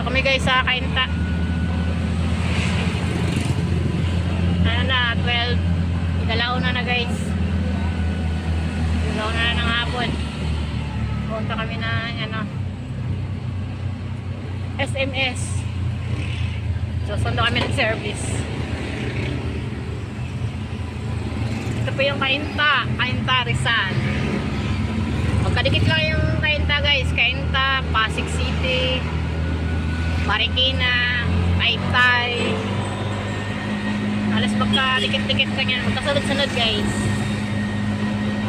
Ito kami guys sa Kainta. Ano na, 12. Igalaw na guys. Igalaw na ng hapon. Punta kami na ano, SMS. Susundo kami ng service. Ito po yung Kainta. Kainta Rizal. Magkadikit lang yung Kainta guys. Kainta, Pasig City, Marikina, Taytay. Alas magkadikit-dikit lang yan. Magkasunod-sunod guys.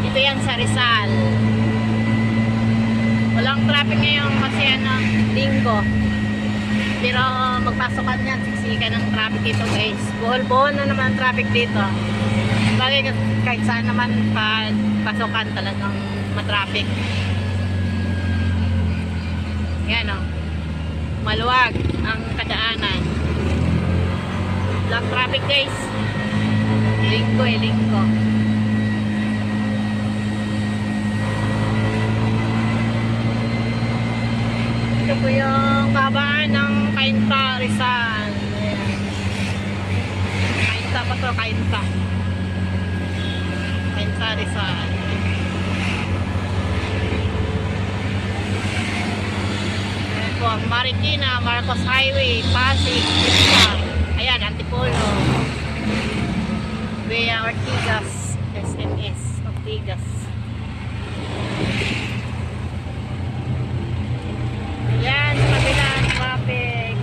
Ito yan sa Rizal. Walang traffic ngayon kasi ano, linggo. Pero magpasokan yan. Siksikan ng traffic dito guys. Buhol-buhol na naman ang traffic dito. Lagi kahit saan naman pasokan talagang matraffic. Yan o. Maluwag ang kadaanan. Black traffic guys. Linggo linggo. Ito po yung kabaan ng Kainta Rizal. Ayan. Kainta pa to, Kainta. Kainta Rizal. Ayan po, Marikina, Marcos Highway, Pasig, Rizal. Ayan, Antipolo. Via Ortigas, SMS, Ortigas. Ayan, sa kabila, traffic.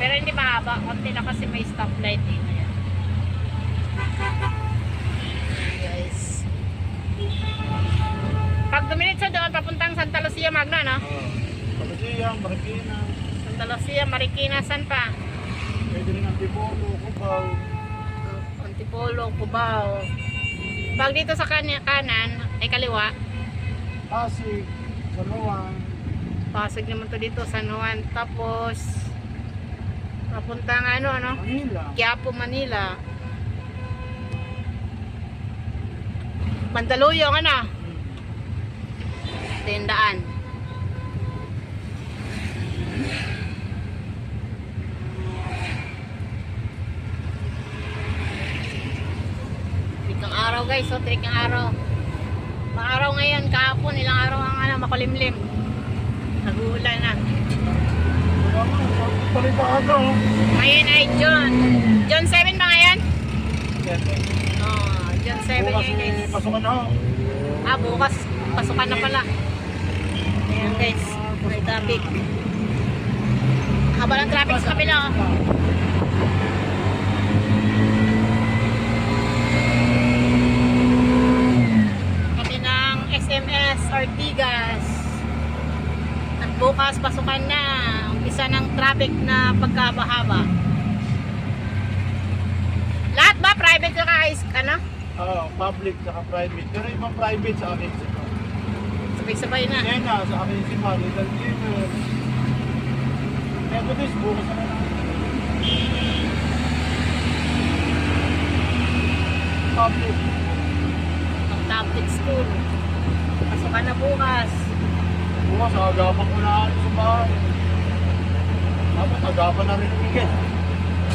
Pero hindi mahaba, konti na kasi may stoplight eh. Ayan. Guys. Pag dumiritso doon, papuntang Santa Lucia Magna, no? Santa Lucia, Marikina. Santa Lucia, Marikina, saan pa? Pwede rin Antipolo, Cubao. Antipolo, Cubao. Pag dito sa kanan, ay kaliwa. Pasig, San Juan. Pasig naman to dito, San Juan. Tapos, papuntang ano? Manila. Quiapo, Manila. Mandaluyong, ano? Tindaan. Trik ang araw guys, so trik ang araw. Maaraw ngayon, kahapon, ilang araw ang ano, makulimlim. Nag-uulan na. Palitado. Ngayon ay John 7 ba ngayon? Yes. Oh, John 7 Bukas ngayon guys. pasukan na ako. Bukas, pasukan na pala. Ayan guys, may traffic. Haba ng traffic sa kabila. Oh. Kami ng SMS Ortigas. At bukas, pasukan na. Umpisa ng traffic na pagkabahaba. Lahat ba? Private ka ano? Public saka private. Pero ibang private sa akin. Sabay-sabay na. Sena, sa akin si Mali, Dalgiver. Methodist, bukas na lang. Public. Ang public school. Pasukan na bukas. Bukas, agapan ko na sa bahay. Tapos, agapan na rin ang higit.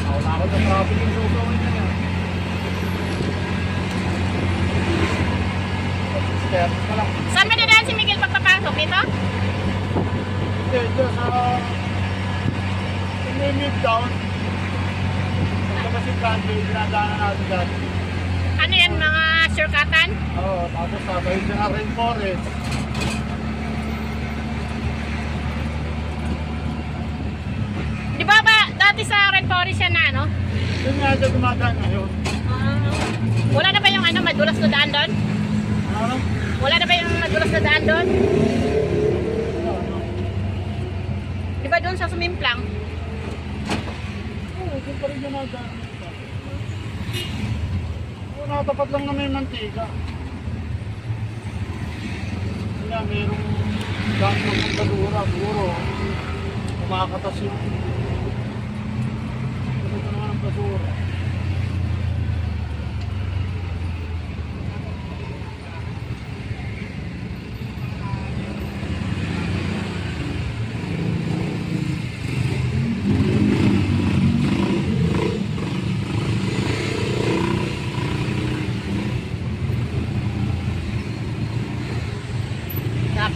Ako na ako sa traffic yung susawin na yan. Stairs pa lang. Saan ba dadaan si Miguel pagpapasok? Dito? Dito sa mid-town. Tapos si Brandy, dinadaanan natin dyan. Ano yan? Mga shortcutan? Oo, tapos sabayin siya na rin forest. Di ba dati sa Red Forest yan na ano? Yun nga siya dumadaan ngayon. Wala na ba yung ano, madulas na daan doon? Ano? Wala na ba yung madulas na daan doon? Di ba doon sa Sumimplang? Oo, doon pa rin dinadaan. Oo, nakatapat lang naman yung mantika. Kaya merong gantong ng basura, puro. Kumakatas yung ito naman ang basura.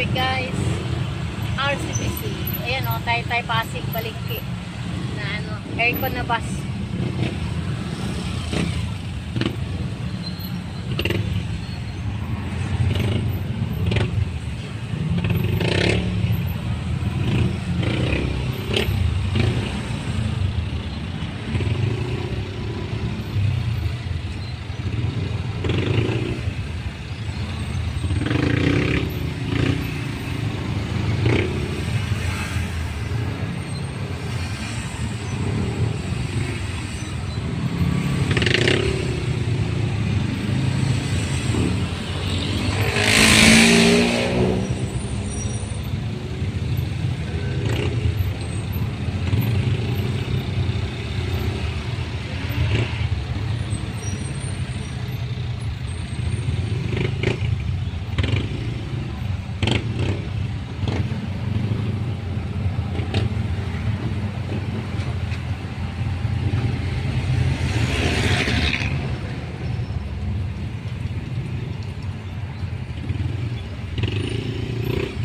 traffic guys. RCTC. Ayan o, Taytay Pasig Balingki. Na ano, aircon na bus.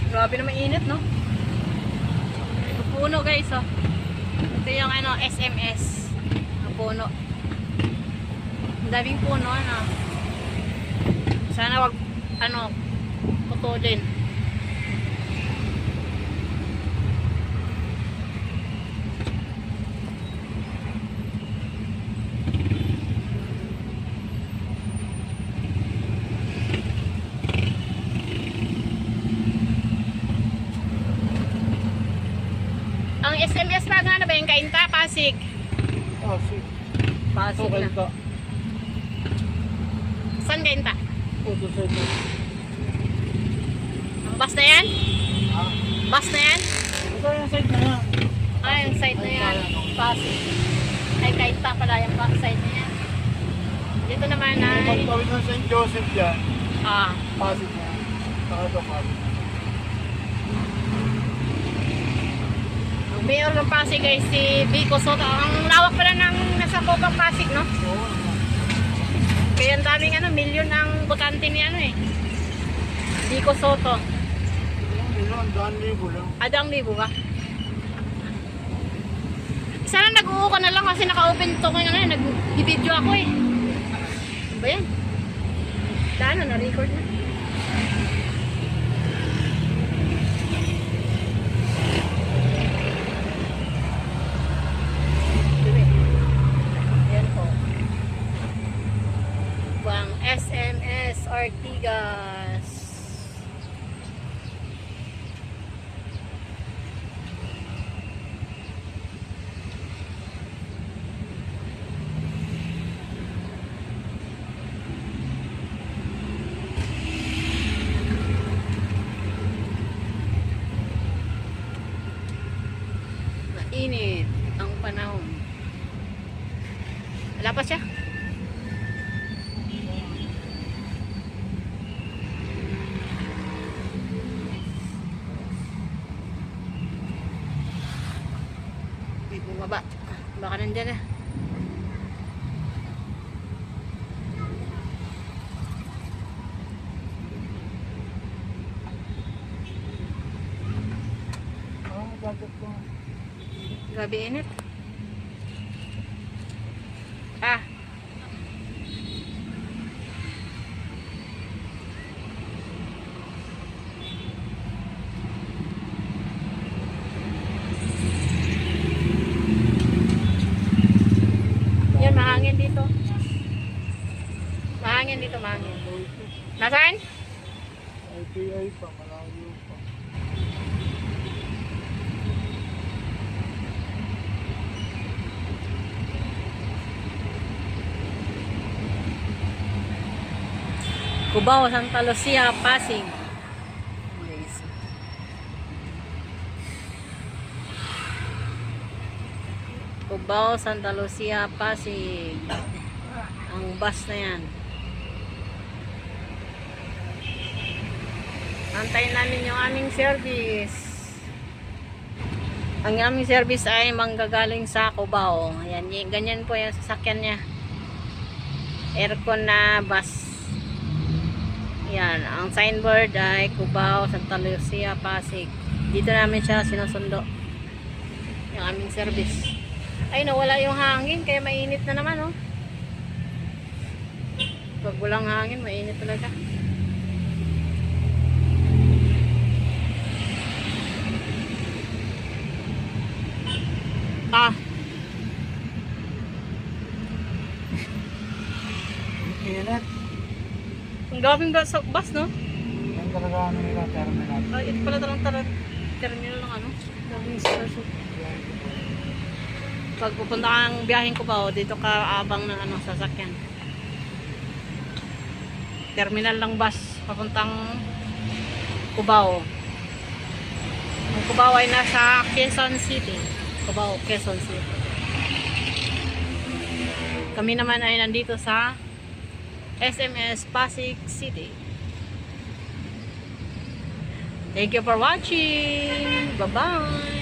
Grabe naman init, no? Ito puno guys, oh. Ito yung ano, SMS. Ang puno. Ang daming puno, ano. Sana wag, ano, putulin. Ang SMS pa nga na ba yung Kainta, Pasig? Pasig. Pasig na. Ka. Saan Kainta? Puto sa ito. Ang bus na yan? Ha? Bus na yan? Ito yung side na yan. Ah, yung side na yan. Pasig. Ay, Kainta pala yung side na yan. Dito naman ay... Pagtawid ng St. Joseph yan. Ah, Pasig na. Saka ito Pasig. ang mayor ng Pasig ay si Vico Soto. Ang lawak pala ng nasa Bokang Pasig, no? Oo. Kaya ang daming ano, milyon ang botante ni ano eh. Vico Soto. Ang daan libo lang. Adang libo ba? Sana nag-uho ka na lang kasi naka-open to ko yung ano, nag-video ako eh. Ano ba yan? Daan na, na-record na. Yan po. Buang SMS Ortigas. Mainit ang panahon. Wala pa siya. May bumaba. Baka nandyan na. Dagat ko. Grabe init. Ah. Yan, mahangin dito. Mahangin dito, mahangin. Nasaan? IPI pa, malayo pa. Cubao, Santa Lucia, Pasig. Cubao, Santa Lucia, Pasig. Ang bus na yan. Antayin namin yung aming service. Ang aming service ay manggagaling sa Cubao. Ayan, ganyan po yung sasakyan niya. Aircon na bus. Yan, ang signboard ay Cubao, Santa Lucia, Pasig. Dito namin siya sinusundo. Yung aming service. Ay, nawala yung hangin, kaya mainit na naman, oh. Pag walang hangin, mainit talaga. Ah, Init. ang gawing bus, no? Yan talaga ano nila, terminal. Ay, ito pala talang terminal ng ano? Gawing station. Pag pupunta kang biyahin ko pa, oh, dito ka abang ng ano, sasakyan. Terminal ng bus, papuntang Cubao. Ang Cubao ay nasa Quezon City. Cubao, Quezon City. Kami naman ay nandito sa SMS Pasig City. Thank you for watching. Bye-bye.